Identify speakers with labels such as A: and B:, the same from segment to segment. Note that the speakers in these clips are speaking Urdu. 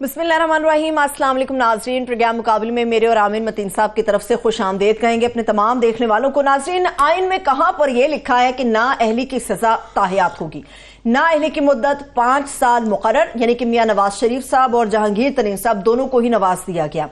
A: بسم اللہ الرحمن الرحیم۔ السلام علیکم ناظرین، پروگرام مقابلے میں میرے اور آمین متین صاحب کی طرف سے خوش آمدید کہیں گے اپنے تمام دیکھنے والوں کو۔ ناظرین، آئین میں کہاں پر یہ لکھا ہے کہ نااہلی کی سزا تاحیات ہوگی؟ نااہلی کی مدت 5 سال مقرر، یعنی کہ میاں نواز شریف صاحب اور جہانگیر ترین صاحب دونوں کو ہی نواز دیا گیا۔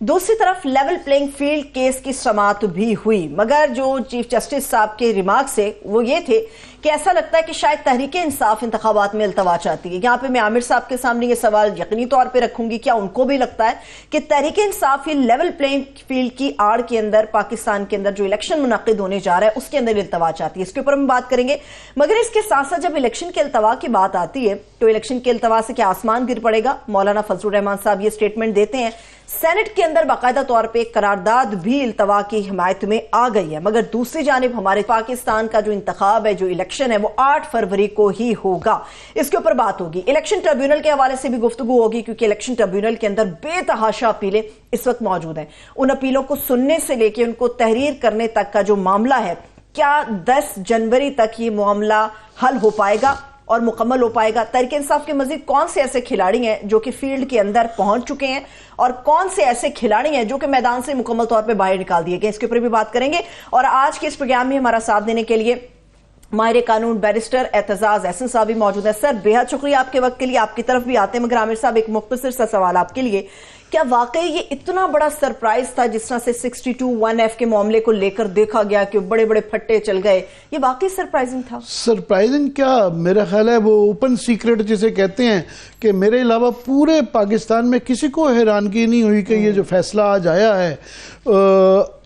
A: دوسری طرف لیول پلینگ فیلڈ کیس کی سماعت بھی ہوئی، مگر جو چیف جسٹس صاحب کے ریمارک سے وہ یہ تھے کہ ایسا لگتا ہے کہ شاید تحریک انصاف انتخابات میں التوا چاہتی ہے۔ یہاں پہ میں عامر صاحب کے سامنے یہ سوال یقینی طور پہ رکھوں گی، کیا ان کو بھی لگتا ہے کہ تحریک انصاف یہ لیول پلینگ فیلڈ کی آڑ کے اندر پاکستان کے اندر جو الیکشن منعقد ہونے جا رہا ہے اس کے اندر التوا چاہتی ہے؟ اس کے اوپر ہم بات کریں گے، مگر اس کے ساتھ ساتھ جب الیکشن کے التوا کی بات آتی ہے تو الیکشن کے التوا سے کیا آسمان گر پڑے گا؟ مولانا فضل الرحمان صاحب یہ سٹیٹمنٹ دیتے ہیں، سینٹ کے اندر باقاعدہ طور پہ ایک قرارداد بھی التوا کی حمایت میں آ گئی ہے، مگر دوسری جانب ہمارے پاکستان کا جو انتخاب ہے، جو الیکشن ہے، وہ 8 فروری کو ہی ہوگا۔ اس کے اوپر بات ہوگی، الیکشن ٹریبیونل کے حوالے سے بھی گفتگو ہوگی، کیونکہ الیکشن ٹریبیونل کے اندر بے تحاشا اپیلیں اس وقت موجود ہیں۔ ان اپیلوں کو سننے سے لے کے ان کو تحریر کرنے تک کا جو معاملہ ہے، کیا 10 جنوری تک یہ معاملہ حل ہو پائے گا اور مکمل ہو پائے گا؟ تحریک انصاف کے مزید کون سے ایسے کھلاڑی ہیں جو کہ فیلڈ کے اندر پہنچ چکے ہیں اور کون سے ایسے کھلاڑی ہیں جو کہ میدان سے مکمل طور پہ باہر نکال دیے گئے؟ اس کے اوپر بھی بات کریں گے۔ اور آج کے اس پروگرام میں ہمارا ساتھ دینے کے لیے ماہر قانون بیرسٹر اعتزاز احسن صاحب بھی موجود ہے۔ سر، بے حد شکریہ آپ کے وقت کے لیے، آپ کی طرف بھی آتے ہیں، مگر عامر صاحب ایک مختصر سا سوال آپ کے لیے، کیا واقعی یہ اتنا بڑا سرپرائز تھا جس طرح سے 62(1)(f) کے معاملے کو لے کر دیکھا گیا کہ بڑے بڑے پھٹے چل گئے، یہ واقعی سرپرائزنگ تھا؟
B: سرپرائزنگ کیا، میرا خیال ہے وہ اوپن سیکرٹ جسے کہتے ہیں کہ میرے علاوہ پورے پاکستان میں کسی کو حیرانگی نہیں ہوئی کہ یہ جو فیصلہ آج آیا ہے۔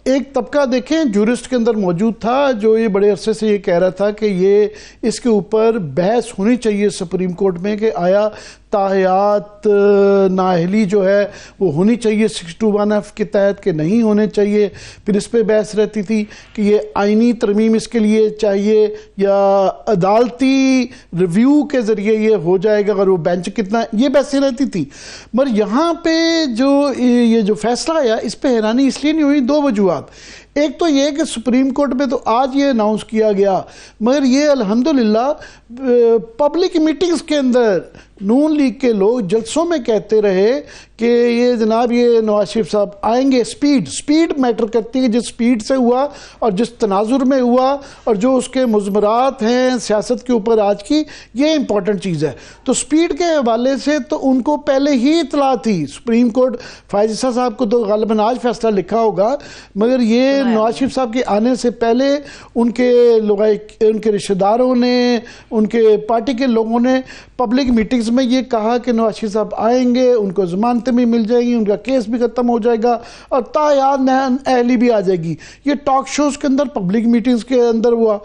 B: ایک طبقہ دیکھیں جورسٹ کے اندر موجود تھا جو یہ بڑے عرصے سے یہ کہہ رہا تھا کہ یہ اس کے اوپر بحث ہونی چاہیے سپریم کورٹ میں کہ آیا تاحیات نااہلی جو ہے وہ ہونی چاہیے 62(1)(f) کے تحت کہ نہیں ہونے چاہیے۔ پھر اس پہ بحث رہتی تھی کہ یہ آئینی ترمیم اس کے لیے چاہیے یا عدالتی ریویو کے ذریعے یہ ہو جائے گا، اگر وہ بینچ کتنا، یہ بحثیں رہتی تھی۔ مگر یہاں پہ یہ جو فیصلہ آیا اس پہ حیرانی اس لیے نہیں ہوئی، 2 وجوہات۔ ایک تو یہ کہ سپریم کورٹ میں تو آج یہ اناؤنس کیا گیا، مگر یہ الحمدللہ پبلک میٹنگز کے اندر نون لیگ کے لوگ جلسوں میں کہتے رہے کہ یہ جناب یہ نواز شریف صاحب آئیں گے۔ سپیڈ میٹر کرتی ہے، جس سپیڈ سے ہوا اور جس تناظر میں ہوا اور جو اس کے مضمرات ہیں سیاست کے اوپر آج کی، یہ امپورٹنٹ چیز ہے۔ تو سپیڈ کے حوالے سے تو ان کو پہلے ہی اطلاع تھی۔ سپریم کورٹ فائز عیسیٰ صاحب کو تو غالباً آج فیصلہ لکھا ہوگا، مگر یہ نواز شریف صاحب کے آنے سے پہلے ان کے رشتہ داروں نے، ان کے پارٹی کے لوگوں نے پبلک میٹنگز میں یہ کہا کہ نواز شریف صاحب آئیں گے، ان کو ضمانتیں بھی مل جائیں گی، ان کا کیس بھی ختم ہو جائے گا اور تاحیات نااہلی بھی آ جائے گی۔ یہ ٹاک شوز کے اندر، پبلک میٹنگز کے اندر ہوا۔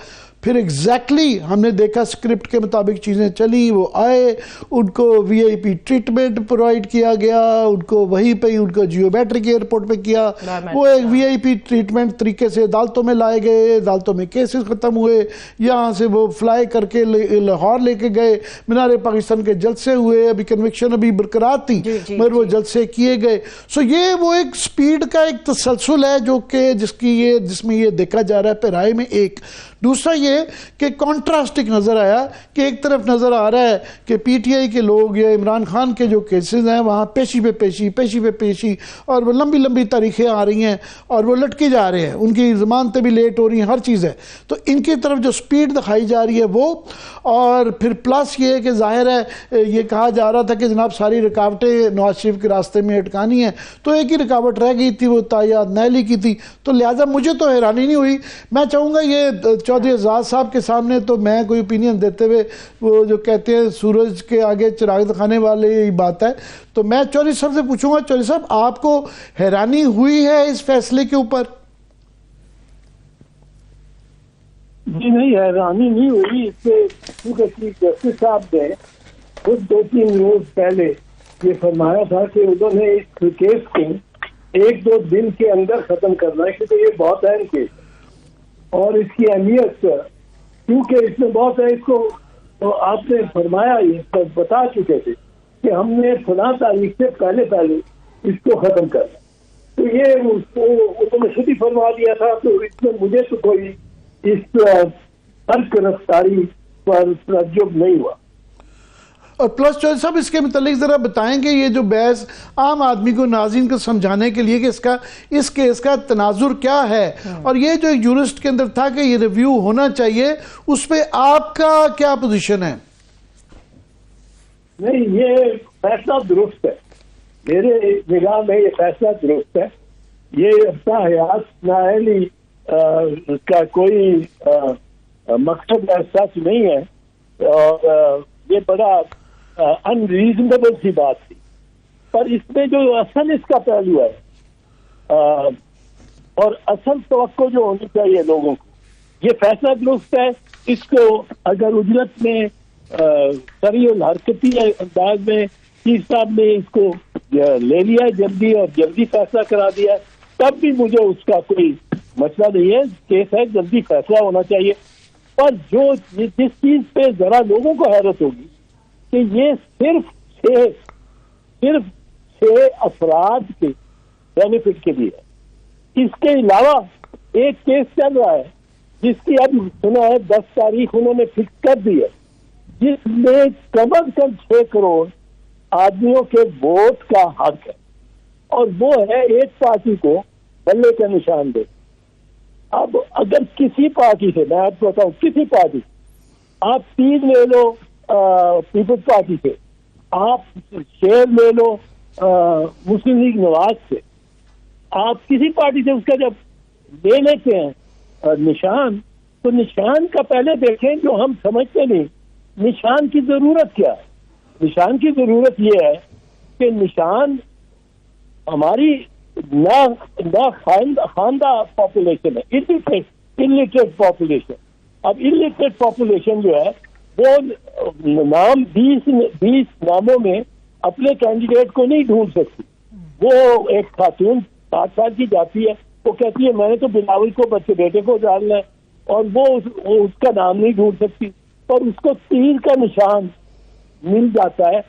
B: پھر ایگزیکٹلی ہم نے دیکھا سکرپٹ کے مطابق چیزیں چلی، وہ آئے، ان کو وی آئی پی ٹریٹمنٹ پرووائڈ کیا گیا، ان کو وہیں پہ ان کو جیو میٹرک ایئرپورٹ پہ کیا، وہ ایک وی آئی پی ٹریٹمنٹ طریقے سے عدالتوں میں لائے گئے، عدالتوں میں کیسز ختم ہوئے، یہاں سے وہ فلائی کر کے لاہور لے کے گئے، مینار پاکستان کے جلسے ہوئے، ابھی کنوکشن ابھی برقرار تھی مگر وہ جلسے کیے گئے۔ سو یہ وہ ایک سپیڈ کا ایک تسلسل ہے جو کہ جس میں یہ دیکھا جا رہا ہے پیرائے میں۔ ایک دوسرا یہ کہ کانٹراسٹک نظر آیا کہ ایک طرف نظر آ رہا ہے کہ پی ٹی آئی کے لوگ یا عمران خان کے جو کیسز ہیں وہاں پیشی پہ پیشی اور وہ لمبی تاریخیں آ رہی ہیں اور وہ لٹکے جا رہے ہیں، ان کی ضمانتیں بھی لیٹ ہو رہی ہیں، ہر چیز ہے۔ تو ان کی طرف جو سپیڈ دکھائی جا رہی ہے وہ، اور پھر پلس یہ کہ ظاہر ہے یہ کہا جا رہا تھا کہ جناب ساری رکاوٹیں نواز شریف کے راستے میں اٹکانی ہیں، تو ایک ہی رکاوٹ رہ گئی تھی، وہ تاحیات نااہلی کی تھی۔ تو لہٰذا مجھے تو حیرانی نہیں ہوئی۔ میں چاہوں گا یہ چودھری اعزاز صاحب کے سامنے تو میں کوئی اوپینین دیتے ہوئے، وہ جو کہتے ہیں سورج کے آگے چراغ دکھانے والے یہی بات ہے، تو میں چودھری صاحب سے پوچھوں گا، چودھری صاحب آپ کو حیرانی ہوئی ہے اس فیصلے کے اوپر؟
C: جی نہیں، حیرانی نہیں ہوئی اس سے، کیونکہ چیف جسٹس صاحب نے خود 2-3 روز پہلے یہ فرمایا تھا کہ انہوں نے اس کیس کو 1-2 دن کے اندر ختم کرنا ہے، کیونکہ یہ بہت اہم کیس ہے اور اس کی اہمیت کیونکہ اس میں بہت ہے، اس کو آپ نے فرمایا، یہ بتا چکے تھے کہ ہم نے فلاں تاریخ سے پہلے اس کو ختم کرنا، تو یہ انہوں نے خود ہی فرما دیا تھا۔ تو اس میں مجھے تو کوئی اس فرق رفتاری پر تعجب نہیں ہوا۔
B: اور پلس چوائس صاحب اس کے متعلق ذرا بتائیں کہ یہ جو بحث عام آدمی کو ناظرین کو سمجھانے کے لیے کہ اس کیس کا تناظر کیا ہے اور یہ جو یورسٹ کے اندر تھا کہ یہ ریویو ہونا چاہیے، اس پہ آپ کا کیا پوزیشن ہے؟
C: نہیں، یہ فیصلہ درست ہے، میرے نگاہ میں یہ فیصلہ درست ہے. یہ حیات نااہلی کا کوئی مقصد سچ نہیں ہے، اور یہ بڑا انریزنیبل سی بات تھی. پر اس میں جو اصل اس کا پہلو ہے اور اصل توقع جو ہونی چاہیے لوگوں کو، یہ فیصلہ درست ہے. اس کو اگر اجرت میں سری الحرکتی انداز میں چیف صاحب نے اس کو لے لیا جلدی اور جلدی فیصلہ کرا دیا، تب بھی مجھے اس کا کوئی مسئلہ نہیں ہے. کیس ہے، جلدی فیصلہ ہونا چاہیے. پر جس چیز پہ ذرا لوگوں کو حیرت ہوگی کہ یہ صرف 6 افراد کے بینیفٹ کے لیے ہے. اس کے علاوہ ایک کیس چل رہا ہے جس کی اب سنا ہے 10 تاریخ انہوں نے فکس کر دی ہے، جس میں کم از کم 6 کروڑ آدمیوں کے ووٹ کا حق ہے، اور وہ ہے ایک پارٹی کو بلے کا نشان دے. اب اگر کسی پارٹی سے، میں آپ کو بتاؤں کسی پارٹی، آپ 3 لے لو پیپلز پارٹی سے، آپ شیر لے لو مسلم لیگ نواز سے، آپ کسی پارٹی سے اس کا جب لے لیتے ہیں نشان، تو نشان کا پہلے دیکھیں جو ہم سمجھتے نہیں نشان کی ضرورت کیا ہے. نشان کی ضرورت یہ ہے کہ نشان ہماری نہ خواندہ پاپولیشن ہے، الٹریٹ پاپولیشن. اب الٹریٹ پاپولیشن جو ہے وہ نام 20 ناموں میں اپنے کینڈیڈیٹ کو نہیں ڈھونڈ سکتی. وہ ایک خاتون 7 سال کی جاتی ہے، وہ کہتی ہے میں نے تو بلاول کو بچے بیٹے کو ڈالنا ہے، اور وہ اس کا نام نہیں ڈھونڈ سکتی، اور اس کو تیر کا نشان مل جاتا ہے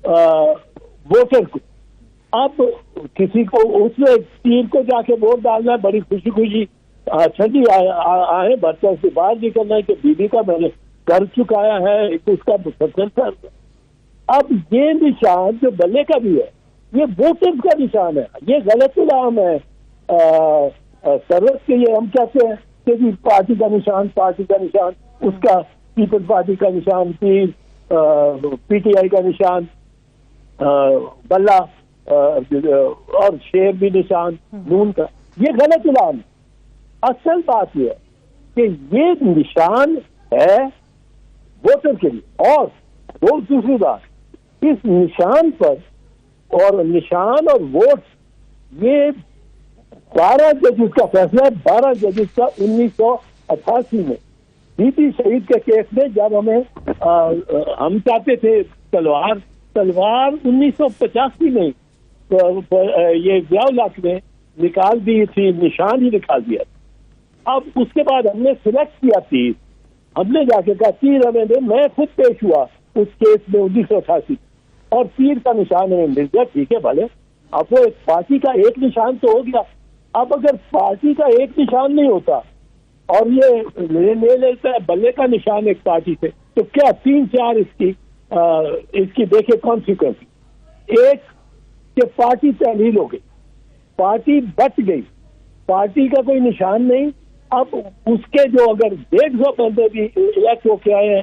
C: ووٹر کو. اب کسی کو اس میں تیر کو جا کے ووٹ ڈالنا ہے، بڑی خوشی خوشی اچھا جی آئے بچہ سے باہر نکلنا ہے کہ بیوی کا میں نے کر چکایا ہے، اس کا مسلسل کر. اب یہ نشان جو بلے کا بھی ہے یہ ووٹر کا نشان ہے. یہ غلط علام ہے سروس کے. یہ ہم کہتے ہیں کہ جی پارٹی کا نشان اس کا پیپلز پارٹی کا نشان تیر، پی ٹی آئی کا نشان بلہ، اور شیر بھی نشان نون کا. یہ غلط علام ہے. اصل بات یہ ہے کہ یہ نشان ہے ووٹر کے لیے. اور دوسری بات، اس نشان پر اور نشان اور ووٹ، یہ 12 ججز کا فیصلہ ہے، 12 ججز کا 1988 میں بی پی شہید کے کیس میں. جب ہم چاہتے تھے تلوار 1985 میں یہ ضیاء الحق نے نکال دی تھی، نشان ہی نکال دیا. اب اس کے بعد ہم نے سلیکٹ کیا تیر، ہم نے جا کے کہا تیر ہمیں دے. میں خود پیش ہوا اس کیس میں 1988، اور تیر کا نشان ہمیں مل گیا. ٹھیک ہے بھلے، اب وہ پارٹی کا ایک نشان تو ہو گیا. اب اگر پارٹی کا ایک نشان نہیں ہوتا اور یہ لے لیتا ہے بلے کا نشان ایک پارٹی سے، تو کیا 3-4 اس کی دیکھے کانسیکوینس. ایک کہ پارٹی تحلیل ہو گئی، پارٹی بچ گئی، پارٹی کا کوئی نشان نہیں. اب اس کے جو اگر 150 بندے بھی الیکٹ ہو کے آئے ہیں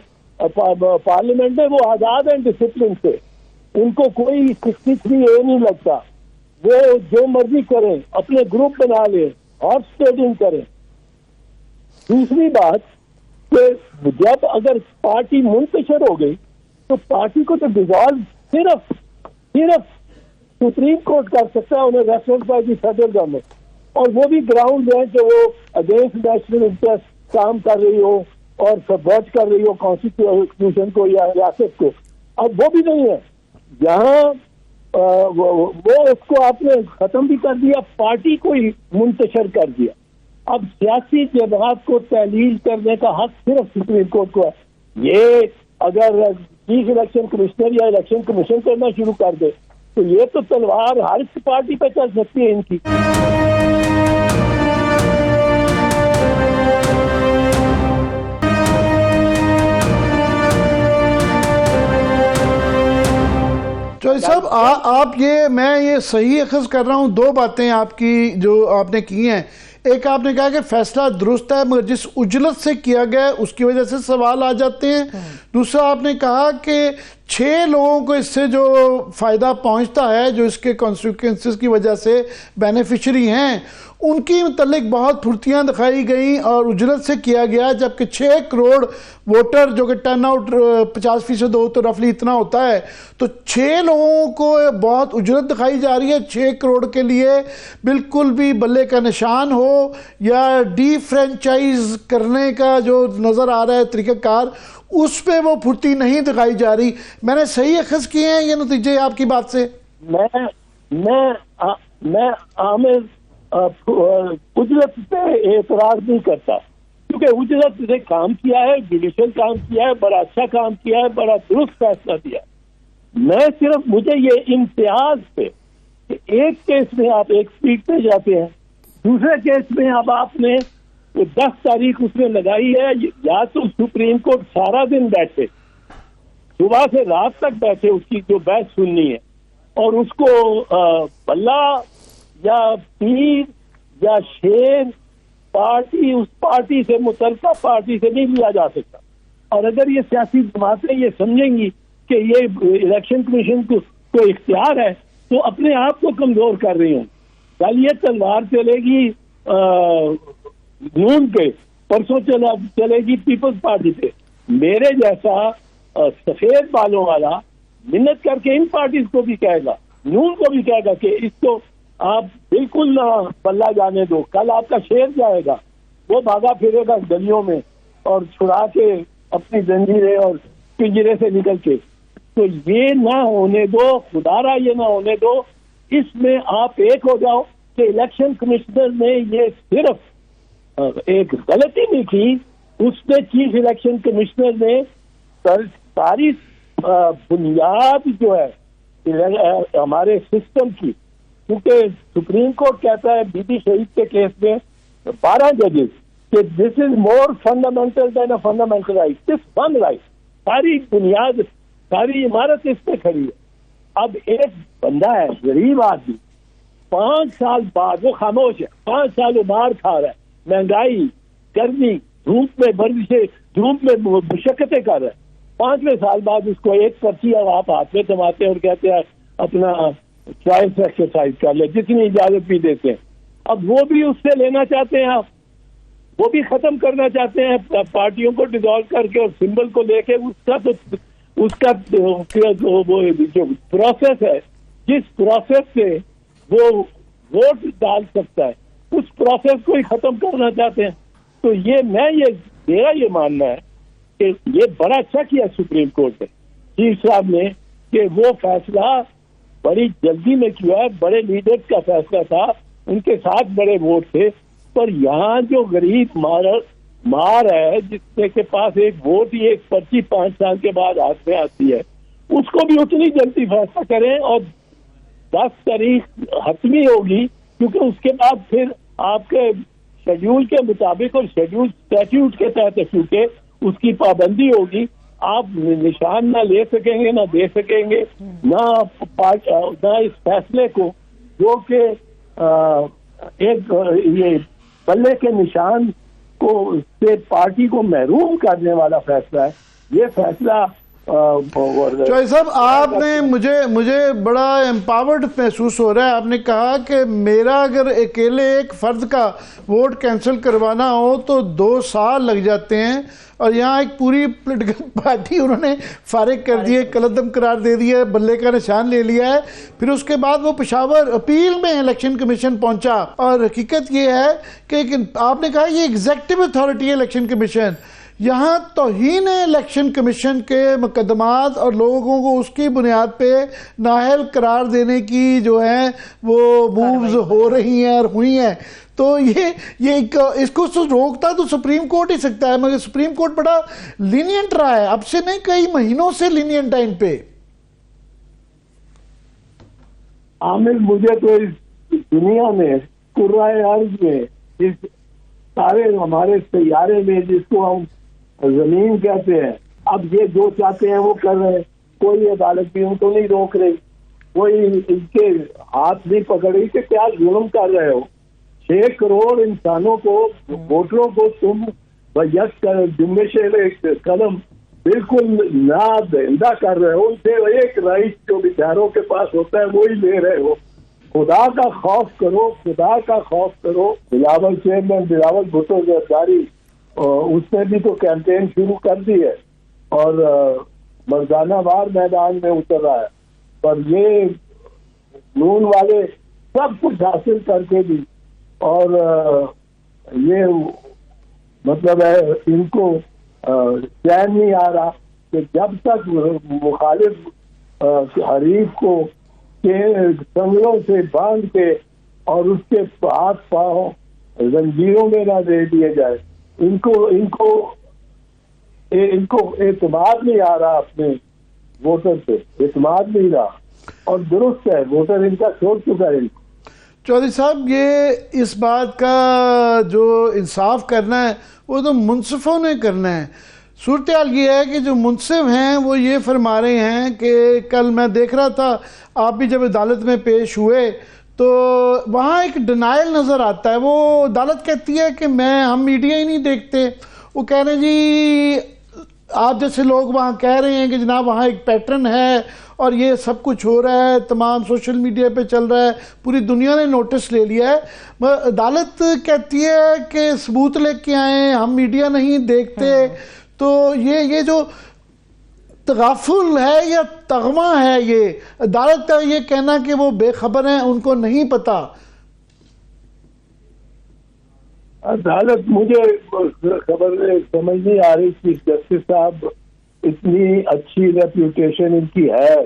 C: پارلیمنٹ میں، وہ آزاد ہیں ڈسپلن سے، ان کو کوئی 63A نہیں لگتا. وہ جو مرضی کریں، اپنے گروپ بنا لیں، ہارس ٹریڈنگ کریں. دوسری بات کہ جب اگر پارٹی منتشر ہو گئی تو پارٹی کو تو ڈیزالو صرف سپریم کورٹ کر سکتا ہے، انہیں reference by the federal government. اور وہ بھی گراؤنڈ ہے کہ وہ اگینسٹ نیشنل انٹرسٹ کام کر رہی ہو اور سبورٹ کر رہی ہو کانسٹیٹیوشن کو یا ریاست کو. اب وہ بھی نہیں ہے. جہاں وہ اس کو آپ نے ختم بھی کر دیا، پارٹی کو ہی منتشر کر دیا. اب سیاسی جماعت کو تحلیل کرنے کا حق صرف سپریم کورٹ کو ہے. یہ اگر چیف الیکشن کمشنر یا الیکشن کمیشن کرنا شروع کر دے تو یہ تو تلوار ہر پارٹی پہ چل سکتی ہے ان کی.
B: چوہدری صاحب آپ میں یہ صحیح اخذ کر رہا ہوں، دو باتیں آپ کی جو آپ نے کی ہیں. ایک آپ نے کہا کہ فیصلہ درست ہے مگر جس اجلت سے کیا گیا ہے اس کی وجہ سے سوال آ جاتے ہیں. دوسرا آپ نے کہا کہ 6 لوگوں کو اس سے جو فائدہ پہنچتا ہے، جو اس کے کانسیکوینسز کی وجہ سے بینیفیشری ہیں، ان کی متعلق بہت پھرتیاں دکھائی گئیں اور اجلت سے کیا گیا، جبکہ 6 کروڑ ووٹر جو کہ ٹرن آؤٹ 50% ہو تو رفلی اتنا ہوتا ہے، تو 6 لوگوں کو بہت اجلت دکھائی جا رہی ہے. 6 کروڑ کے لیے بالکل بھی بلے کا نشان ہو یا ڈی فرینچائز کرنے کا جو نظر آ رہا ہے طریقہ کار، اس پہ وہ پھرتی نہیں دکھائی جا رہی. میں نے صحیح اخذ کیے ہیں یہ نتیجے آپ کی بات سے؟
C: میں عامر اجلت پہ اعتراض نہیں کرتا، کیونکہ اجلت نے کام کیا ہے، جوڈیشل کام کیا ہے، بڑا اچھا کام کیا ہے، بڑا درست فیصلہ دیا. میں صرف مجھے یہ امتیاز پہ کہ ایک کیس میں آپ ایک سپیڈ پہ جاتے ہیں، دوسرے کیس میں اب آپ نے 10 تاریخ اس میں لگائی ہے. یا تو سپریم کورٹ سارا دن بیٹھے، صبح سے رات تک بیٹھے، اس کی جو بحث سننی ہے، اور اس کو بلہ یا پیر یا شیر پارٹی، اس پارٹی سے متعلقہ پارٹی سے نہیں لیا جا سکتا. اور اگر یہ سیاسی جماعتیں یہ سمجھیں گی کہ یہ الیکشن کمیشن کو اختیار ہے تو اپنے آپ کو کمزور کر رہی ہوں. کل یہ تلوار چلے گی نون پہ، پرسوں چلے گی پیپلز پارٹی پہ. میرے جیسا سفید بالوں والا منت کر کے ان پارٹیز کو بھی کہے گا، نون کو بھی کہے گا کہ اس کو آپ بالکل نہ بلہ جانے دو. کل آپ کا شیر جائے گا، وہ بھاگا پھرے گا گلیوں میں اور چھڑا کے اپنی زنجیریں اور پنجرے سے نکل کے. تو یہ نہ ہونے دو، خدارا یہ نہ ہونے دو. اس میں آپ ایک ہو جاؤ کہ الیکشن کمشنر نے یہ صرف ایک غلطی نہیں کی، اس نے چیف الیکشن کمشنر نے ساری بنیاد جو ہے ہمارے سسٹم کی، کیونکہ سپریم کورٹ کہتا ہے بی بی شہید کے کیس میں 12 ججز کہ this is more fundamental than a fundamental right, this one right, ساری بنیاد، ساری عمارت اس پہ کھڑی ہے. اب ایک بندہ ہے غریب آدمی، 5 سال بعد وہ خاموش ہے، 5 سال وہ مار کھا رہا ہے، مہنگائی، گرمی، دھوپ میں بردشیں، دھوپ میں مشقتیں کر رہا ہے. 5ویں سال بعد اس کو ایک پرچی آپ ہاتھ میں تھماتے ہیں اور کہتے ہیں اپنا چوائس ایکسرسائز کر لے، جتنی اجازت بھی دیتے ہیں. اب وہ بھی اس سے لینا چاہتے ہیں، آپ وہ بھی ختم کرنا چاہتے ہیں پارٹیوں کو ڈیزالو کر کے اور سمبل کو لے کے. اس کا جو پروسیس ہے، جس پروسیس سے وہ ووٹ ڈال سکتا ہے، اس پروسیس کو ہی ختم کرنا چاہتے ہیں. تو میرا یہ ماننا ہے کہ یہ بڑا اچھا کیا سپریم کورٹ نے، چیف صاحب نے، کہ وہ فیصلہ بڑی جلدی میں کیا ہے. بڑے لیڈرز کا فیصلہ تھا، ان کے ساتھ بڑے ووٹ تھے، پر یہاں جو غریب مار ہے، جس کے پاس ایک ووٹ ہی ایک پرچی 5 سال کے بعد ہاتھ میں آتی ہے، اس کو بھی اتنی جلدی فیصلہ کریں. اور 10 تاریخ حتمی ہوگی، کیونکہ اس کے بعد پھر آپ کے شیڈیول کے مطابق اور شیڈیول اسٹیچیوٹ کے تحت کیونکہ اس کی پابندی ہوگی، آپ نشان نہ لے سکیں گے، نہ دے سکیں گے، نہ اس فیصلے کو جو کہ ایک یہ بلے کے نشان کو سے پارٹی کو محروم کرنے والا فیصلہ ہے. یہ فیصلہ
B: چوہدری صاحب آپ نے مجھے بڑا امپاورڈ محسوس ہو رہا ہے. آپ نے کہا کہ میرا اگر اکیلے ایک فرد کا ووٹ کینسل کروانا ہو تو 2 سال لگ جاتے ہیں، اور یہاں ایک پوری پولیٹیکل پارٹی انہوں نے فارغ کر دی ہے، قلعدم قرار دے دیا ہے، بلے کا نشان لے لیا ہے. پھر اس کے بعد وہ پشاور اپیل میں الیکشن کمیشن پہنچا. اور حقیقت یہ ہے کہ آپ نے کہا یہ ایگزیکٹو اتھارٹی ہے الیکشن کمیشن، یہاں توہین الیکشن کمیشن کے مقدمات اور لوگوں کو اس کی بنیاد پہ نااہل قرار دینے کی جو ہے وہ مووز ہو رہی ہیں اور ہوئی ہیں. تو یہ اس کو روکتا تو سپریم کورٹ ہی سکتا ہے، مگر سپریم کورٹ بڑا لینینٹ رہا ہے، اب سے نہیں کئی مہینوں سے لینینٹ ہے ان پہ.
C: عامر مجھے تو اس دنیا میں قرائے ارض میں، اس سارے ہمارے سیارے میں جس کو ہم زمین کہتے ہیں، اب یہ جو چاہتے ہیں وہ کر رہے ہیں، کوئی عدالت بھی ان کو نہیں روک رہی. کوئی ان کے ہاتھ نہیں پکڑی کہ کیا ظلم کر رہے ہو. 6 کروڑ انسانوں کو، ووٹروں کو تم یک جنبش قلم بالکل نادہندہ کر رہے ہو. ان سے ایک رائٹ جو بیچاروں کے پاس ہوتا ہے وہی لے رہے ہو. خدا کا خوف کرو، خدا کا خوف کرو. بلاول چیئرمین بلاول بھٹو زرداری اس نے بھی تو کیمپین شروع کر دی ہے اور مردانہ وار میدان میں اتر رہا ہے. پر یہ نون والے سب کچھ حاصل کر کے بھی، اور یہ مطلب ہے ان کو چین نہیں آ رہا کہ جب تک مخالف حریف کو سنگلوں سے باندھ کے اور اس کے ہاتھ پاؤں زنجیروں میں نہ دے دیے جائے. ان کو اعتماد نہیں آ رہا، اپنے ووٹر سے اعتماد نہیں رہا. اور درست ہے، ووٹر ان کا چھوڑ چکا ہے.
B: چودھری صاحب، یہ اس بات کا جو انصاف کرنا ہے وہ تو منصفوں نے کرنا ہے. صورتحال یہ ہے کہ جو منصف ہیں وہ یہ فرما رہے ہیں کہ کل میں دیکھ رہا تھا، آپ بھی جب عدالت میں پیش ہوئے تو وہاں ایک ڈینائل نظر آتا ہے. وہ عدالت کہتی ہے کہ ہم میڈیا ہی نہیں دیکھتے. وہ کہہ رہے ہیں جی آپ جیسے لوگ وہاں کہہ رہے ہیں کہ جناب وہاں ایک پیٹرن ہے اور یہ سب کچھ ہو رہا ہے، تمام سوشل میڈیا پہ چل رہا ہے، پوری دنیا نے نوٹس لے لیا ہے. عدالت کہتی ہے کہ ثبوت لے کے آئیں، ہم میڈیا نہیں دیکھتے. تو یہ جو تغافل ہے یا تغمہ ہے، یہ عدالت کا یہ کہنا کہ وہ بے خبر ہیں، ان کو نہیں پتا.
C: عدالت مجھے خبر سمجھ نہیں آ رہی. چیف جسٹس صاحب اتنی اچھی ریپیوٹیشن ان کی ہے،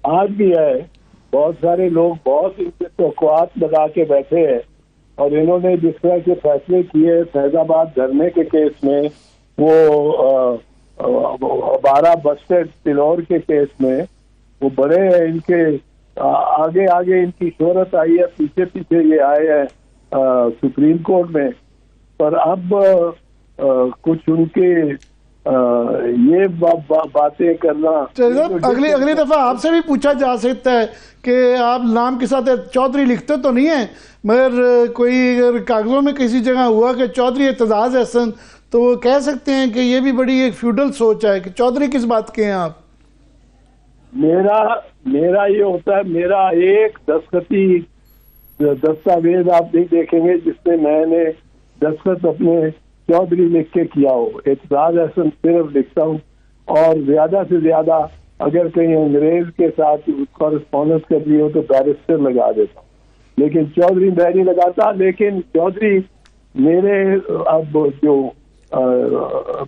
C: آج بھی ہے. بہت سارے لوگ بہت ان سے توقعات لگا کے بیٹھے ہیں، اور انہوں نے جس طرح کے فیصلے کیے فیض آباد دھرنے کے کیس میں، وہ 12 بسٹڈ پلور کے کیس میں، وہ بڑے ہیں. ان کے آگے آگے ان کی شہرت آئی ہے، پیچھے پیچھے یہ آئے ہیں سپریم کورٹ میں. پر اب کچھ ان کے یہ باتیں کرنا.
B: اگلی دفعہ آپ سے بھی پوچھا جا سکتا ہے کہ آپ نام کے ساتھ چودھری لکھتے تو نہیں ہیں، مگر کوئی اگر کاغذوں میں کسی جگہ ہوا کہ چودھری اعتزاز احسن، تو وہ کہہ سکتے ہیں کہ یہ بھی بڑی ایک فیوڈل سوچ ہے کہ چودھری کس بات کے ہیں آپ.
C: میرا یہ ہوتا ہے، میرا ایک دستخطی دستاویز آپ نہیں دیکھیں گے جس میں میں نے دستخط اپنے چودھری لکھ کے کیا ہو. اعتزاز احسن صرف لکھتا ہوں، اور زیادہ سے زیادہ اگر کہیں انگریز کے ساتھ کورسپونڈنس کرنی ہو تو بیرسٹر لگا دیتا ہوں، لیکن چودھری میں نہیں لگاتا. لیکن چودھری میرے اب جو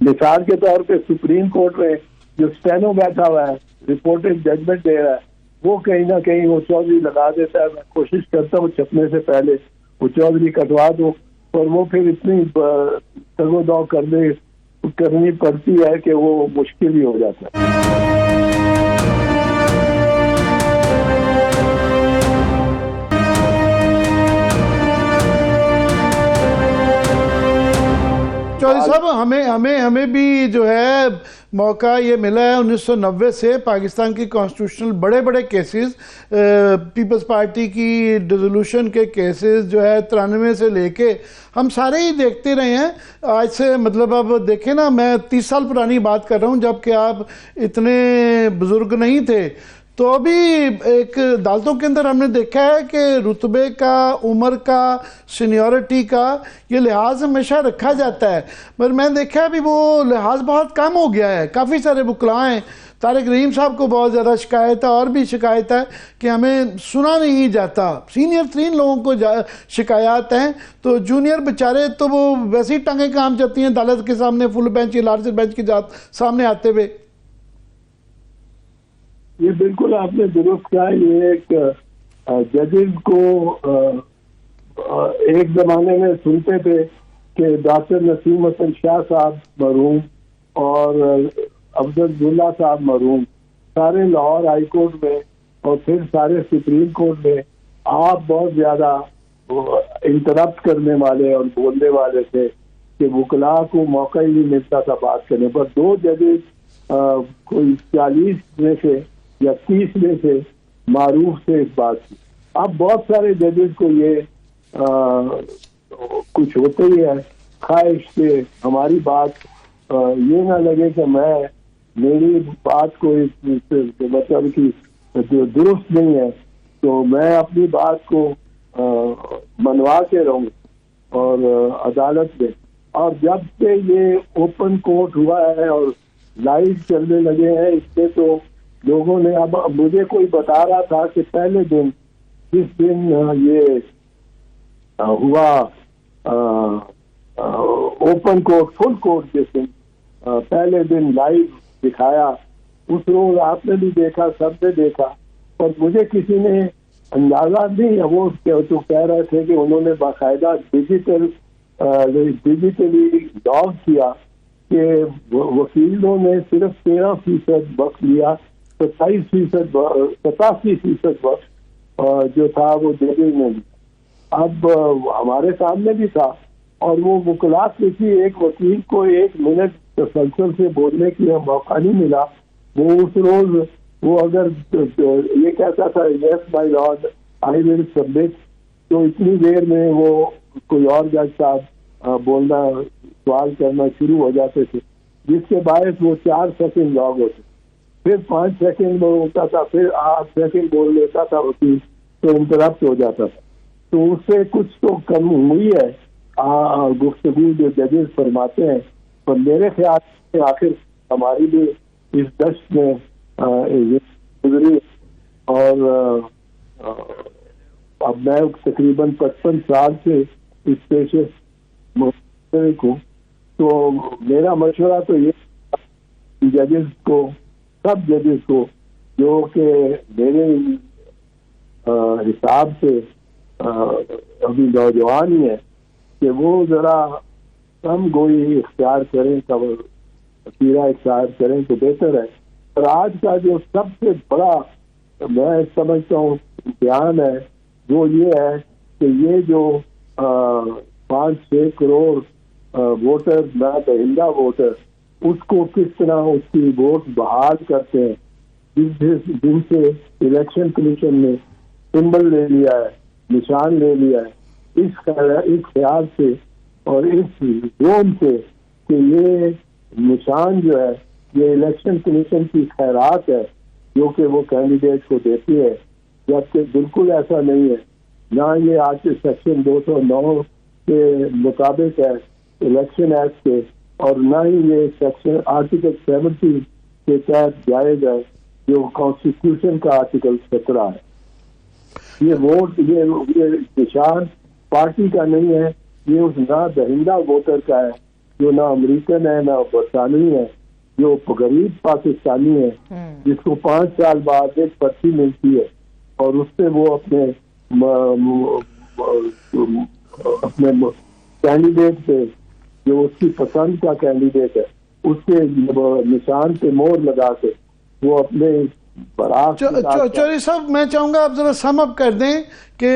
C: مثال کے طور پہ سپریم کورٹ میں جو اسٹینو بیٹھا ہوا ہے، رپورٹنگ ججمنٹ دے رہا ہے، وہ کہیں نہ کہیں وہ چودھری لگا دیتا ہے. میں کوشش کرتا ہوں چھپنے سے پہلے وہ چودھری کٹوا دو، اور وہ پھر اتنی تگ و دو کرنی پڑتی ہے کہ وہ مشکل ہی ہو جاتا ہے.
B: چودھری صاحب، ہمیں بھی جو ہے موقع یہ ملا ہے 1990 سے پاکستان کی کانسٹیٹیوشنل بڑے کیسز، پیپلز پارٹی کی ڈیزولوشن کے کیسز جو ہے 93 سے لے کے ہم سارے ہی دیکھتے رہے ہیں. آج سے مطلب اب دیکھیں نا، میں 30 سال پرانی بات کر رہا ہوں جب کہ آپ اتنے بزرگ نہیں تھے. تو ابھی ایک عدالتوں کے اندر ہم نے دیکھا ہے کہ رتبے کا، عمر کا، سینیورٹی کا یہ لحاظ ہمیشہ رکھا جاتا ہے، مگر میں دیکھا ابھی وہ لحاظ بہت کم ہو گیا ہے. کافی سارے وکلاء ہیں، طارق رحیم صاحب کو بہت زیادہ شکایت ہے، اور بھی شکایت ہے کہ ہمیں سنا نہیں جاتا. سینئر ترین لوگوں کو شکایات ہیں، تو جونیئر بیچارے تو وہ ویسے ہی ٹانگیں کام جاتی ہیں عدالت کے سامنے، فل بینچ یا لارجر بینچ کے سامنے آتے ہوئے.
C: یہ بالکل آپ نے درست کہا. یہ ایک ججز کو ایک زمانے میں سنتے تھے کہ ڈاکٹر نسیم حسن شاہ صاحب مرحوم اور عبداللہ صاحب مرحوم سارے لاہور ہائی کورٹ میں اور پھر سارے سپریم کورٹ میں آپ بہت زیادہ انٹرپٹ کرنے والے اور بولنے والے تھے کہ وکلاء کو موقع ہی نہیں ملتا تھا بات کرنے پر. 2 ججز کوئی 40 میں سے یا 30 میں سے معروف تھے اس بات کی. اب بہت سارے ججز کو یہ کچھ ہوتے ہی ہے خواہش کہ ہماری بات یہ نہ لگے کہ میری بات کو مطلب کہ جو درست نہیں ہے تو میں اپنی بات کو منوا کے رہوں اور عدالت میں. اور جب سے یہ اوپن کورٹ ہوا ہے اور لائیو چلنے لگے ہیں اس سے تو لوگوں نے اب مجھے کوئی بتا رہا تھا کہ پہلے دن جس دن یہ ہوا اوپن کورٹ فل کورٹ جس دن پہلے دن لائیو دکھایا اس روز آپ نے بھی دیکھا سب نے دیکھا اور مجھے کسی نے اندازہ نہیں وہ تو کہہ رہے تھے کہ انہوں نے باقاعدہ ڈیجیٹلی لاگ کیا کہ وکیلوں نے صرف 13% وقت لیا 87% وقت جو تھا وہ ججز نے لیا. اب ہمارے سامنے بھی تھا اور وہ وکلاء کسی ایک وکیل کو 1 منٹ تسلسل سے بولنے کی موقع نہیں ملا. وہ اس روز وہ اگر یہ کہتا تھا یس مائی لارڈ آئی ول سبمٹ تو اتنی دیر میں وہ کوئی اور جج صاحب بولنا سوال کرنا شروع ہو جاتے تھے جس کے باعث وہ 4 سیکنڈ لاگ ہوتے پھر 5 سیکنڈ میں ہوتا تھا پھر 8 سیکنڈ بول لیتا تھا وکیل تو انٹرپٹ ہو جاتا تھا. تو اس سے کچھ تو کم ہوئی ہے گفتگو جو ججز فرماتے ہیں. اور میرے خیال سے آخر ہماری بھی اس دشت میں گزری اور اب میں تقریباً 55 سال سے اس پیشے مشترک ہوں. تو میرا مشورہ تو یہ ججز کو سب ججز کو جو کہ میرے حساب سے ابھی نوجوان ہی ہے کہ وہ ذرا کم گوئی اختیار کریں وسیلہ اختیار کریں تو بہتر ہے. اور آج کا جو سب سے بڑا میں سمجھتا ہوں امتحان ہے وہ یہ ہے کہ یہ جو 5-6 کروڑ ووٹر نہ دہندہ ووٹر اس کو کس طرح اس کی ووٹ بحال کرتے ہیں جن سے الیکشن کمیشن نے سمبل لے لیا ہے نشان لے لیا ہے اس خیال سے اور اس زون سے کہ یہ نشان جو ہے یہ الیکشن کمیشن کی خیرات ہے جو کہ وہ کینڈیڈیٹ کو دیتی ہے جبکہ بالکل ایسا نہیں ہے. نہ یہ آج کے سیکشن 209 کے مطابق ہے الیکشن ایکٹ کے اور نہ ہی یہ سیکشن آرٹیکل 70 کے تحت جائز ہے جو کانسٹیٹیوشن کا آرٹیکل 17 ہے. یہ ووٹ یہ نشان پارٹی کا نہیں ہے یہ اس نہ دہندہ ووٹر کا ہے جو نہ امریکن ہے نہ برطانوی ہے جو غریب پاکستانی ہے جس کو 5 سال بعد ایک پرچی ملتی ہے اور اس سے وہ اپنے کینڈیڈیٹ پہ جو اس کی پسند کا کینڈیڈیٹ ہے اس کے نشان پہ مہر لگا کے وہ اپنے
B: چوہدری صاحب میں چاہوں گا آپ ذرا سم اپ کر دیں کہ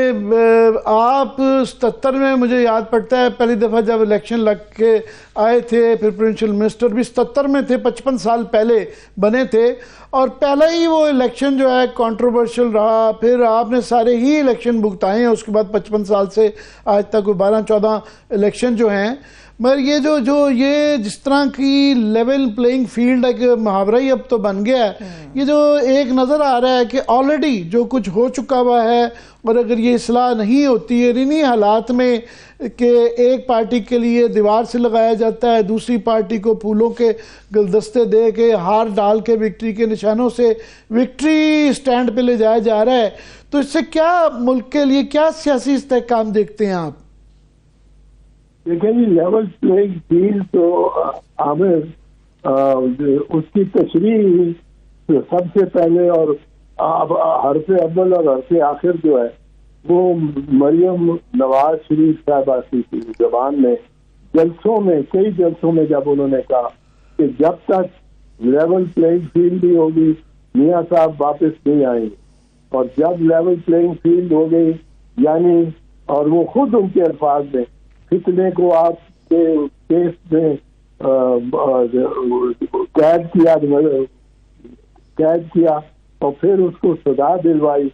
B: آپ 77 میں مجھے یاد پڑتا ہے پہلی دفعہ جب الیکشن لگ کے آئے تھے پھر پرنسپل منسٹر بھی 77 میں تھے 55 سال پہلے بنے تھے اور پہلا ہی وہ الیکشن جو ہے کنٹروورشل رہا. پھر آپ نے سارے ہی الیکشن بھگتائے ہیں اس کے بعد 55 سال سے آج تک 12-14 الیکشن جو ہیں. مگر یہ جو یہ جس طرح کی لیول پلینگ فیلڈ ہے کہ محاورہ ہی اب تو بن گیا ہے یہ جو ایک نظر آ رہا ہے کہ آلریڈی جو کچھ ہو چکا ہوا ہے اور اگر یہ اصلاح نہیں ہوتی ہے انہی حالات میں کہ ایک پارٹی کے لیے دیوار سے لگایا جاتا ہے دوسری پارٹی کو پھولوں کے گلدستے دے کے ہار ڈال کے وکٹری کے نشانوں سے وکٹری سٹینڈ پہ لے جایا جا رہا ہے. تو اس سے کیا ملک کے لیے کیا سیاسی استحکام دیکھتے ہیں آپ؟
C: دیکھیں جی لیول پلینگ فیلڈ تو عامر اس کی تشریح سب سے پہلے اور حرف اول اور حرف آخر جو ہے وہ مریم نواز شریف صاحبہ کی زبان میں جلسوں میں کئی جلسوں میں جب انہوں نے کہا کہ جب تک لیول پلینگ فیلڈ ہی ہوگی میاں صاحب واپس نہیں آئیں گے اور جب لیول پلینگ فیلڈ ہو گئی یعنی اور وہ خود ان کے الفاظ میں فتنے کو آپ کے کیس میں قید کیا اور پھر اس کو سزا دلوائی،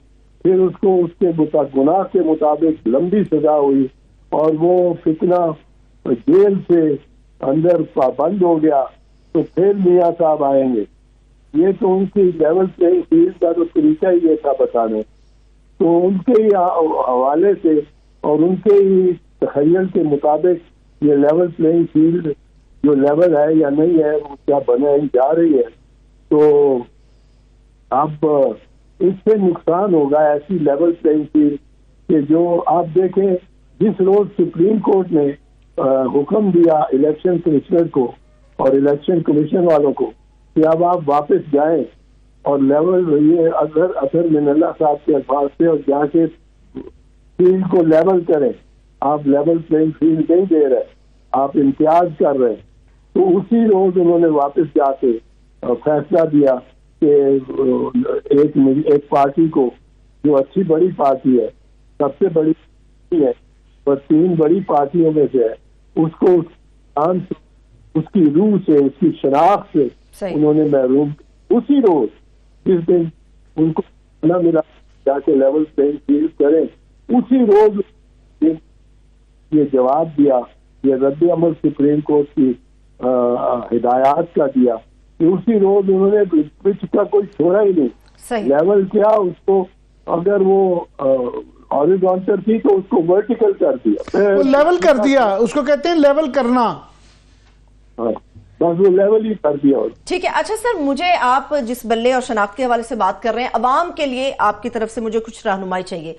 C: پھر اس کو اس کے گناہ کے مطابق لمبی سزا ہوئی اور وہ فتنہ جیل سے اندر بند ہو گیا، تو پھر میاں صاحب آئیں گے. یہ تو ان کی لیول پلینگ فیلڈ کا تو طریقہ ہی یہ تھا بتانے. تو ان کے ہی حوالے سے اور ان کے ہی تخیل کے مطابق یہ لیول پلینگ فیلڈ جو لیول ہے یا نہیں ہے وہ کیا بنے جا رہی ہے. تو اب اس سے نقصان ہوگا ایسی لیول پلینگ فیلڈ کہ جو آپ دیکھیں جس روز سپریم کورٹ نے حکم دیا الیکشن کمشنر کو اور الیکشن کمیشن والوں کو کہ اب آپ واپس جائیں اور لیول یہ اظہر من اللہ صاحب کے الفاظ سے اور جا کے فیلڈ کو لیول کریں، آپ لیول پلینگ فیلڈ نہیں دے رہے، آپ امتیاز کر رہے ہیں. تو اسی روز انہوں نے واپس جا کے فیصلہ دیا کہ ایک پارٹی کو جو اچھی بڑی پارٹی ہے، سب سے بڑی ہے اور 3 بڑی پارٹیوں میں سے ہے، اس کو اس کی روح سے اس کی شناخت سے انہوں نے محروم. اسی روز جس دن ان کو نہ ملا جا کے لیول پلینگ فیلڈ کریں، اسی روز یہ جواب دیا، یہ رد عمل سپریم کورٹ کی ہدایات کا دیا کہ اسی روز انہوں نے پچ کا کوئی چھوڑا ہی نہیں. لیول کیا اس کو، اگر وہ ہاریزونٹل تھی تو اس کو ورٹیکل کر دیا،
B: لیول کر دیا، اس کو کہتے ہیں لیول کرنا.
C: بس وہ لیول ہی کر دیا.
A: ٹھیک ہے. اچھا سر، مجھے آپ جس بلے اور شناخت کے حوالے سے بات کر رہے ہیں، عوام کے لیے آپ کی طرف سے مجھے کچھ رہنمائی چاہیے،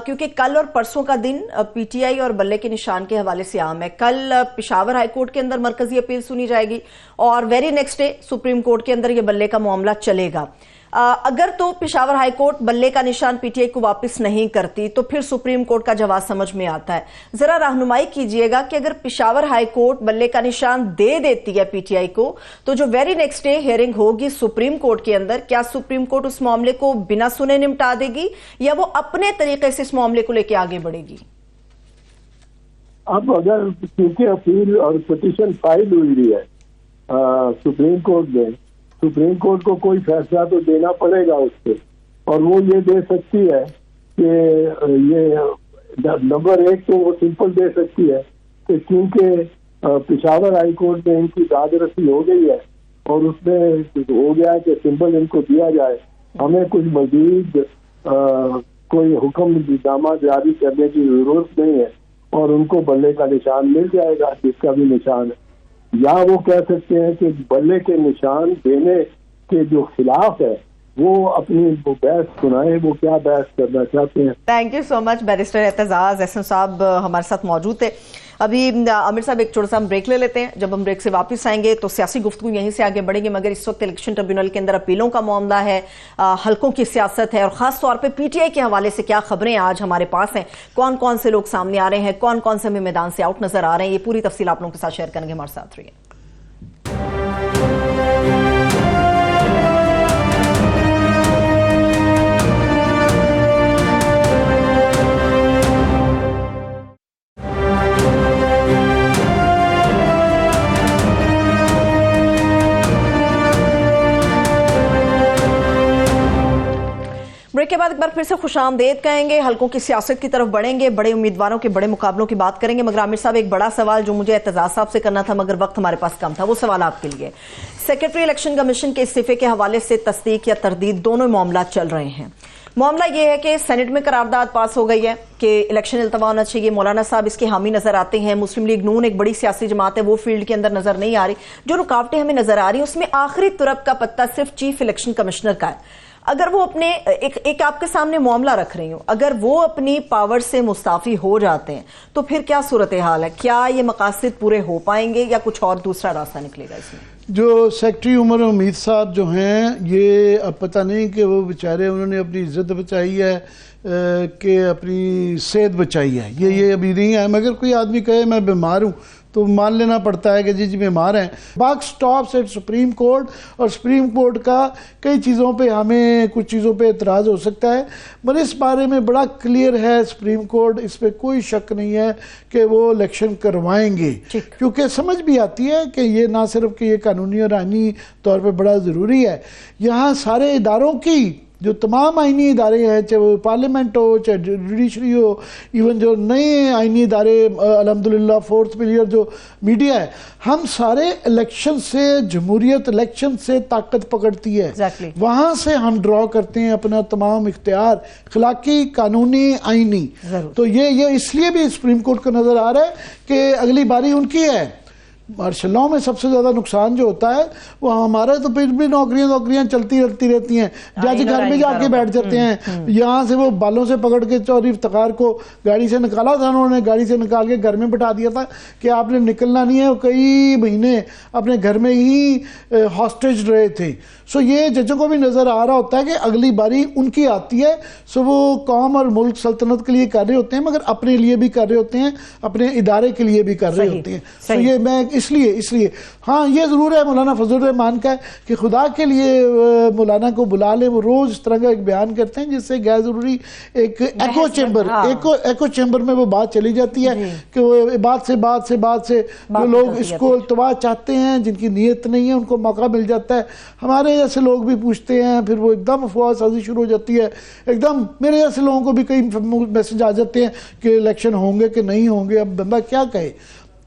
A: کیونکہ کل اور پرسوں کا دن پی ٹی آئی اور بلے کے نشان کے حوالے سے عام ہے. کل پشاور ہائی کورٹ کے اندر مرکزی اپیل سنی جائے گی اور very next day supreme court کے اندر یہ بلے کا معاملہ چلے گا. اگر تو پشاور ہائی کورٹ بلے کا نشان پی ٹی آئی کو واپس نہیں کرتی تو پھر سپریم کورٹ کا جواز سمجھ میں آتا ہے. ذرا رہنمائی کیجئے گا کہ اگر پشاور ہائی کورٹ بلے کا نشان دے دیتی ہے پی ٹی آئی کو تو جو ویری نیکسٹ ڈے ہیئرنگ ہوگی سپریم کورٹ کے اندر، کیا سپریم کورٹ اس معاملے کو بنا سنے نمٹا دے گی یا وہ اپنے طریقے سے اس معاملے کو لے کے آگے بڑھے گی؟
C: اب اگر کیونکہ اپیل اور پٹیشن فائل ہوئی ہے سپریم کورٹ میں، سپریم کورٹ کو کوئی فیصلہ تو دینا پڑے گا اس پہ، اور وہ یہ دے سکتی ہے کہ یہ نمبر 1 تو وہ سمپل دے سکتی ہے کہ کیونکہ پشاور ہائی کورٹ میں ان کی داد رسی ہو گئی ہے اور اس میں ہو گیا ہے کہ سمپل ان کو دیا جائے، ہمیں کچھ مزید کوئی حکم نامہ جاری کرنے کی ضرورت نہیں ہے اور ان کو بلے کا نشان مل جائے گا جس کا بھی نشان ہے. یا وہ کہہ سکتے ہیں کہ بلے کے نشان دینے کے جو خلاف ہے وہ اپنی بحث سنائیں، وہ کیا بحث کرنا چاہتے ہیں.
A: Thank you so much. Barrister Aitzaz Ahsan صاحب ہمارے ساتھ موجود تھے. ابھی عامر صاحب ایک چھوٹا سا ہم بریک لے لیتے ہیں، جب ہم بریک سے واپس آئیں گے تو سیاسی گفتگو یہیں سے آگے بڑھیں گے، مگر اس وقت الیکشن ٹریبیونل کے اندر اپیلوں کا معاملہ ہے، حلقوں کی سیاست ہے اور خاص طور پہ پی ٹی آئی کے حوالے سے کیا خبریں آج ہمارے پاس ہیں، کون کون سے لوگ سامنے آ رہے ہیں، کون کون سے ہمیں میدان سے آؤٹ نظر آ رہے ہیں، یہ پوری تفصیل آپ لوگوں کے ساتھ شیئر کریں گے. ہمارے ساتھ رہیے. بریک کے بعد ایک بار پھر سے خوش آمدید کہیں گے، حلقوں کی سیاست کی طرف بڑھیں گے، بڑے امیدواروں کے بڑے مقابلوں کی بات کریں گے. مگر عامر صاحب ایک بڑا سوال جو مجھے اعتزاز صاحب سے کرنا تھا مگر وقت ہمارے پاس کم تھا، وہ سوال آپ کے لیے. سیکرٹری الیکشن کمیشن کے استعفے کے حوالے سے تصدیق یا تردید دونوں معاملات چل رہے ہیں. معاملہ یہ ہے کہ سینٹ میں قرارداد پاس ہو گئی ہے کہ الیکشن التوا ہونا چاہیے. مولانا صاحب اس کے حامی نظر آتے ہیں. مسلم لیگ نون ایک بڑی سیاسی جماعت ہے، وہ فیلڈ کے اندر نظر نہیں آ رہی. جو رکاوٹیں ہمیں نظر آ رہی ہیں اس میں آخری ترب کا پتہ صرف چیف الیکشن کمشنر کا ہے. اگر وہ اپنے ایک آپ کے سامنے معاملہ رکھ رہی ہوں، اگر وہ اپنی پاور سے مستعفی ہو جاتے ہیں تو پھر کیا صورتحال ہے؟ کیا یہ مقاصد پورے ہو پائیں گے یا کچھ اور دوسرا راستہ نکلے گا اس میں؟
B: جو سیکٹری عمر امید صاحب جو ہیں، یہ اب پتہ نہیں کہ وہ بیچارے انہوں نے اپنی عزت بچائی ہے کہ اپنی صحت بچائی ہے، یہ ابھی نہیں ہے. مگر کوئی آدمی کہے میں بیمار ہوں تو مان لینا پڑتا ہے کہ جی بیمار ہیں. باک سٹاپس ایٹ سپریم کورٹ، اور سپریم کورٹ کا کئی چیزوں پہ ہمیں کچھ چیزوں پہ اعتراض ہو سکتا ہے، مگر اس بارے میں بڑا کلیئر ہے سپریم کورٹ، اس پہ کوئی شک نہیں ہے کہ وہ الیکشن کروائیں گے. کیونکہ سمجھ بھی آتی ہے کہ یہ نہ صرف کہ یہ قانونی اور آئینی طور پہ بڑا ضروری ہے، یہاں سارے اداروں کی جو تمام آئینی ادارے ہیں، چاہے وہ پارلیمنٹ ہو، چاہے جوڈیشری ہو، ایون جو نئے آئینی ادارے الحمدللہ فورتھ پلیئر جو میڈیا ہے، ہم سارے الیکشن سے، جمہوریت الیکشن سے طاقت پکڑتی ہے. وہاں سے ہم ڈرا کرتے ہیں اپنا تمام اختیار اخلاقی، قانونی، آئینی. تو یہ اس لیے بھی سپریم کورٹ کو نظر آ رہا ہے کہ اگلی باری ان کی ہے. مارشل لاء میں سب سے زیادہ نقصان جو ہوتا ہے وہ ہمارا، تو پھر بھی نوکریاں چلتی رہتی ہیں. جج گھر میں جا کے بیٹھ جاتے ہیں. یہاں سے وہ بالوں سے پکڑ کے چودھری افتخار کو گاڑی سے نکالا تھا، انہوں نے گاڑی سے نکال کے گھر میں بٹھا دیا تھا کہ آپ نے نکلنا نہیں ہے. وہ کئی مہینے اپنے گھر میں ہی ہاسٹیج رہے تھے. سو یہ ججوں کو بھی نظر آ رہا ہوتا ہے کہ اگلی باری ان کی آتی ہے. سو وہ قوم اور ملک سلطنت کے لیے کر رہے ہوتے ہیں، مگر اپنے لیے بھی کر رہے ہوتے ہیں، اپنے ادارے کے لیے بھی کر رہے ہوتے ہیں. سو یہ میں اس لیے ہاں یہ ضرور ہے مولانا فضل الرحمان کا ہے کہ خدا کے لیے مولانا کو بلا لیں. وہ روز اس طرح کا ایک بیان کرتے ہیں جس سے غیر ضروری ایک ایکو چیمبر میں وہ بات چلی جاتی ہے کہ وہ بات سے جو لوگ اس کو التوا چاہتے ہیں، جن کی نیت نہیں ہے، ان کو موقع مل جاتا ہے. ہمارے جیسے لوگ بھی پوچھتے ہیں، پھر وہ ایک دم افواہ سازی شروع ہو جاتی ہے. ایک دم میرے جیسے لوگوں کو بھی کئی میسج آ جاتے ہیں کہ الیکشن ہوں گے کہ نہیں ہوں گے، اب بندہ کیا کہے.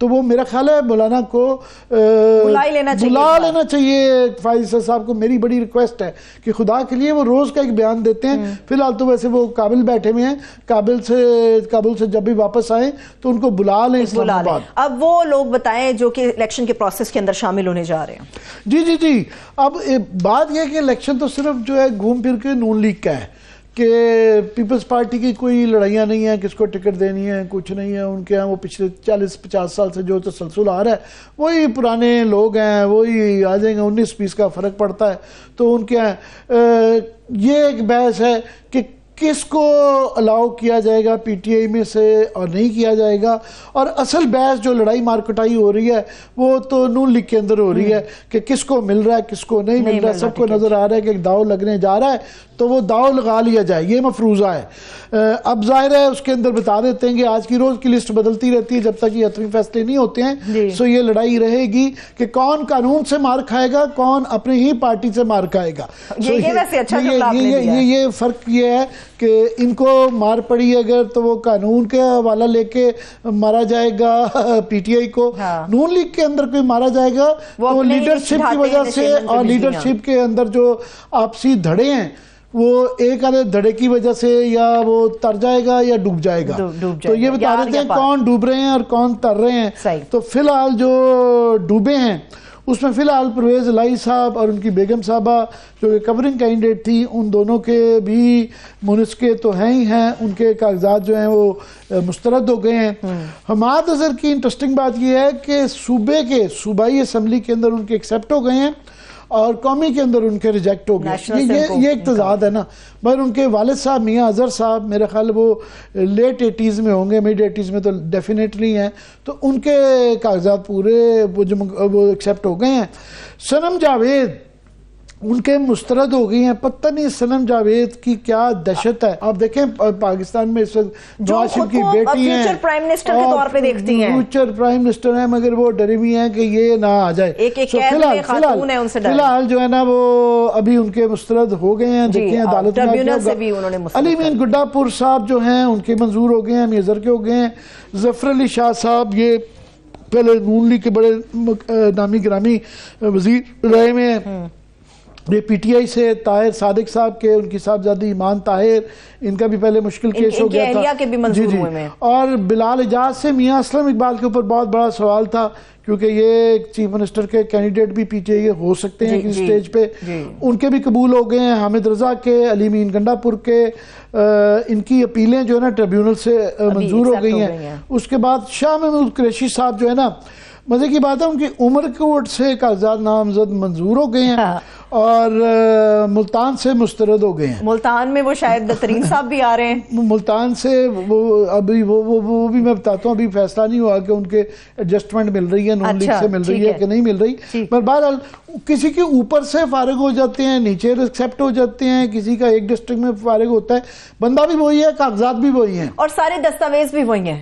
B: تو وہ میرا خیال ہے مولانا کو بلا لینا چاہیے. فائز صاحب کو میری بڑی ریکویسٹ ہے کہ خدا کے لیے وہ روز کا ایک بیان دیتے ہیں. فی الحال تو ویسے وہ کابل بیٹھے ہوئے ہیں، کابل سے جب بھی واپس آئیں تو ان کو بلا لیں اسلام آباد.
A: اب وہ لوگ بتائیں جو کہ الیکشن کے پروسیس کے اندر شامل ہونے جا رہے ہیں.
B: جی اب بات یہ کہ الیکشن تو صرف جو ہے گھوم پھر کے نون لیگ کا ہے کہ پیپلز پارٹی کی کوئی لڑائیاں نہیں ہیں، کس کو ٹکٹ دینی ہے، کچھ نہیں ہے. ان کے ہاں وہ پچھلے 40-50 سال سے جو تسلسل آ رہا ہے وہی پرانے لوگ ہیں، وہی آ جائیں گے. 19-20 کا فرق پڑتا ہے. تو ان کے یہ ایک بحث ہے کہ کس کو الاؤ کیا جائے گا پی ٹی آئی میں سے اور نہیں کیا جائے گا. اور اصل بحث جو لڑائی مارکٹائی ہو رہی ہے وہ تو نون لیگ کے اندر ہو رہی ہے کہ کس کو مل رہا ہے، کس کو نہیں مل رہا ہے. سب کو نظر آ رہا ہے کہ ایک داؤ لگنے جا رہا ہے تو وہ داؤ لگا لیا جائے، یہ مفروضہ ہے. اب ظاہر ہے اس کے اندر بتا دیتے ہیں کہ آج کی روز کی لسٹ بدلتی رہتی ہے جب تک یہ حتمی فیصلے نہیں ہوتے ہیں. سو یہ لڑائی رہے گی کہ کون قانون سے مار کھائے گا، کون اپنی ہی پارٹی سے مار کھائے گا. یہ فرق یہ ہے کہ ان کو مار پڑی اگر تو وہ قانون کے حوالہ لے کے مارا جائے گا پی ٹی آئی کو. نون لیگ کے اندر کوئی مارا جائے گا تو لیڈرشپ کی وجہ سے، اور لیڈرشپ کے اندر جو آپسی دھڑے ہیں وہ ایک آدھے دھڑے کی وجہ سے یا وہ تر جائے گا یا ڈوب جائے گا. تو یہ بتا دیتے ہیں کون ڈوب رہے ہیں اور کون تر رہے ہیں. تو فی الحال جو ڈوبے ہیں اس میں فی الحال پرویز الہی صاحب اور ان کی بیگم صاحبہ جو کورنگ کینڈیڈیٹ تھی، ان دونوں کے بھی منسکے تو ہیں ہی ہیں. ان کے کاغذات جو ہیں وہ مسترد ہو گئے ہیں. حماد اظہر کی انٹرسٹنگ بات یہ ہے کہ صوبائی اسمبلی کے اندر ان کے ایکسیپٹ ہو گئے ہیں اور قومی کے اندر ان کے ریجیکٹ ہو گئے. یہ ایک تضاد ہے نا. مگر ان کے والد صاحب میاں اظہر صاحب میرے خیال وہ لیٹ 80s میں ہوں گے، مڈ 80s میں تو ڈیفینیٹلی ہیں. تو ان کے کاغذات پورے وہ ایکسیپٹ ہو گئے ہیں. صنم جاوید ان کے مسترد ہو گئی ہیں. پتہ نہیں صنم جاوید کی کیا دہشت ہے. آپ دیکھیں پاکستان میں اس وقت نواز شریف کی بیٹی ہیں،
A: فیوچر پرائم منسٹر کے طور پہ دیکھتی ہیں،
B: فیوچر پرائم منسٹر ہیں، مگر وہ ڈری ہوئی ہیں کہ یہ نہ آ جائے.
A: فی
B: الحال جو ہے نا وہ ابھی ان کے مسترد ہو گئے ہیں. دیکھیں عدالت میں علی مین گڈا پور صاحب جو ہیں ان کے منظور ہو گئے ہیں، میزر کے ہو گئے ہیں. ظفر علی شاہ صاحب یہ پہلے نون لیگ کے بڑے نامی گرامی وزیر رہے ہوئے ہیں. یہ پی ٹی آئی سے طاہر صادق صاحب کے، ان کی صاحبزادی ایمان طاہر، ان کا بھی پہلے مشکل کیس ہو گیا تھا. اور بلال اعجاز سے میاں اسلم اقبال کے اوپر بہت بڑا سوال تھا کیونکہ یہ چیف منسٹر کے کینڈیڈیٹ بھی پی ٹی آئی ہو سکتے ہیں کسی سٹیج پہ. ان کے بھی قبول ہو گئے ہیں. حامد رضا کے، علی مین گنڈا پور کے، ان کی اپیلیں جو ہے نا ٹریبیونل سے منظور ہو گئی ہیں. اس کے بعد شاہ محمود قریشی صاحب جو ہے نا، مزے کی بات ہے ان کی عمر کوٹ سے کاغذات نامزد منظور ہو گئے ہیں اور ملتان سے مسترد ہو گئے ہیں.
A: ملتان میں وہ شاید ترین صاحب بھی آ رہے ہیں.
B: ملتان سے وہ ابھی وہ بھی میں بتاتا ہوں، ابھی فیصلہ نہیں ہوا کہ ان کے ایڈجسٹمنٹ مل رہی ہے نون لیگ سے مل رہی ہے کہ نہیں مل رہی. پر بہرحال کسی کے اوپر سے فارغ ہو جاتے ہیں، نیچے ایکسیپٹ ہو جاتے ہیں، کسی کا ایک ڈسٹرکٹ میں فارغ ہوتا ہے. بندہ بھی وہی ہے، کاغذات بھی وہی ہیں،
A: اور سارے دستاویز بھی وہی ہیں.